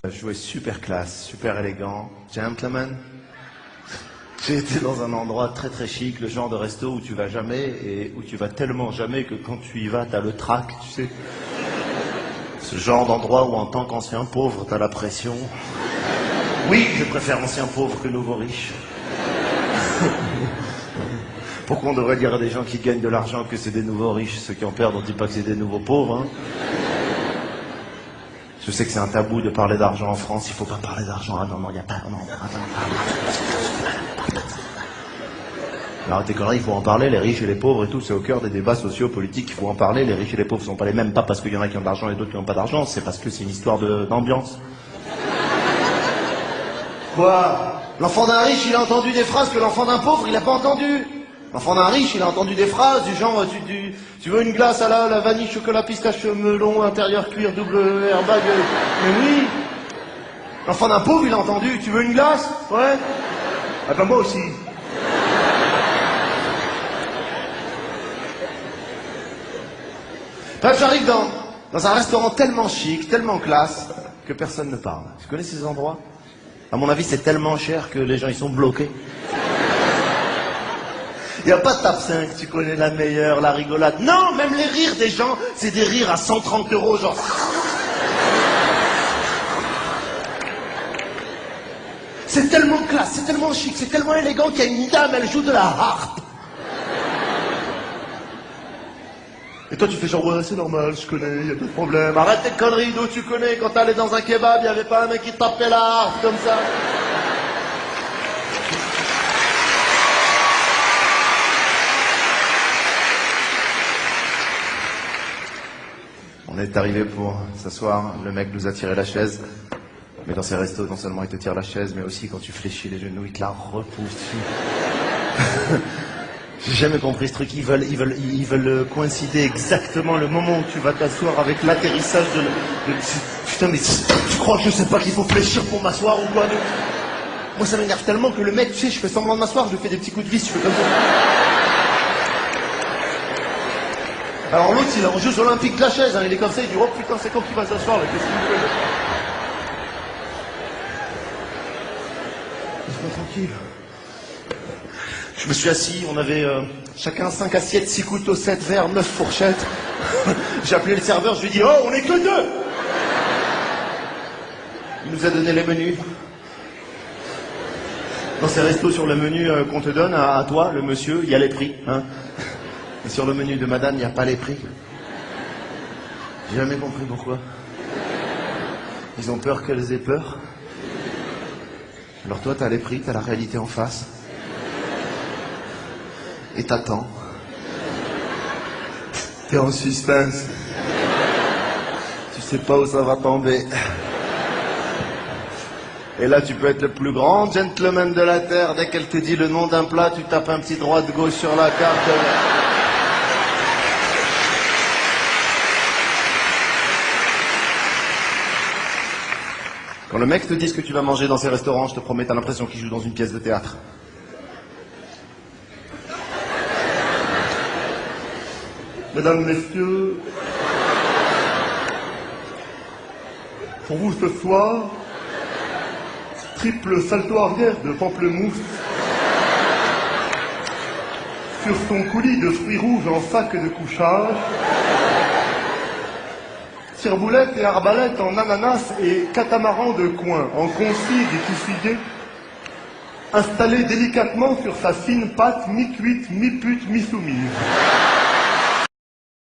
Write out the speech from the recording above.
Je jouais super classe, super élégant, gentleman. J'ai été dans un endroit très très chic, le genre de resto où tu vas jamais et où tu vas tellement jamais que quand tu y vas, t'as le trac, tu sais. Ce genre d'endroit où en tant qu'ancien pauvre, t'as la pression. Oui, je préfère ancien pauvre que nouveau riche. Pourquoi on devrait dire à des gens qui gagnent de l'argent que c'est des nouveaux riches? Ceux qui en perdent, on dit pas que c'est des nouveaux pauvres, hein. Je sais que c'est un tabou de parler d'argent en France, il faut pas parler d'argent. Ah non, non, il n'y a pas... Non, arrête tes conneries, il faut en parler, les riches et les pauvres et tout, c'est au cœur des débats sociaux, politiques, il faut en parler, les riches et les pauvres sont pas les mêmes, pas parce qu'il y en a qui ont de l'argent et d'autres qui n'ont pas d'argent, c'est parce que c'est une histoire d'ambiance. Quoi? L'enfant d'un riche, il a entendu des phrases que l'enfant d'un pauvre, il n'a pas entendu. L'enfant d'un riche, il a entendu des phrases du genre, tu veux une glace à la vanille, chocolat, pistache, melon, intérieur, cuir, double airbag, mais oui. L'enfant d'un pauvre, il a entendu, tu veux une glace? Ouais. Ah ben moi aussi. Bref, j'arrive dans un restaurant tellement chic, tellement classe, que personne ne parle. Tu connais ces endroits? À mon avis, c'est tellement cher que les gens, ils sont bloqués. Il n'y a pas de tape 5, tu connais la meilleure, la rigolade. Non, même les rires des gens, c'est des rires à 130 €, genre... C'est tellement classe, c'est tellement chic, c'est tellement élégant qu'il y a une dame, elle joue de la harpe. Et toi, tu fais genre, ouais, c'est normal, je connais, il y a pas de problème. Arrête tes conneries, d'où tu connais, quand t'allais dans un kebab, il n'y avait pas un mec qui tapait la harpe comme ça. On est arrivé pour s'asseoir, le mec nous a tiré la chaise. Mais dans ces restos, non seulement il te tire la chaise, mais aussi quand tu fléchis les genoux, il te la repousse. J'ai jamais compris ce truc, ils veulent coïncider exactement le moment où tu vas t'asseoir avec l'atterrissage de... Putain, mais tu crois que je sais pas qu'il faut fléchir pour m'asseoir ou quoi? Moi ça m'énerve tellement que le mec, tu sais, je fais semblant de m'asseoir, je lui fais des petits coups de vis, je fais comme ça. Alors l'autre, il est en Jeux Olympiques de la chaise, hein, il est comme ça, il dit, oh putain, c'est quand qu'il va s'asseoir là, qu'est-ce qu'il me fait? Laisse-moi tranquille. Je me suis assis, on avait chacun 5 assiettes, 6 couteaux, 7 verres, 9 fourchettes. J'ai appelé le serveur, je lui ai dit, oh, on est que 2. Il nous a donné les menus. Dans ces restos, sur le menu qu'on te donne, à toi, le monsieur, il y a les prix. Hein. Et sur le menu de madame, il n'y a pas les prix. J'ai jamais compris pourquoi. Ils ont peur qu'elles aient peur. Alors toi, t'as les prix, t'as la réalité en face. Et t'attends. T'es en suspense. Tu sais pas où ça va tomber. Et là, tu peux être le plus grand gentleman de la Terre. Dès qu'elle te dit le nom d'un plat, tu tapes un petit droite-gauche sur la carte. Quand le mec te dit ce que tu vas manger dans ces restaurants, je te promets, t'as l'impression qu'il joue dans une pièce de théâtre. Mesdames, Messieurs, pour vous ce soir, triple salto arrière de pamplemousse sur son coulis de fruits rouges en sac de couchage, tire-boulette et arbalète en ananas et catamaran de coin en concise et touffillé, installé délicatement sur sa fine pâte mi-cuite, mi-pute, mi-soumise.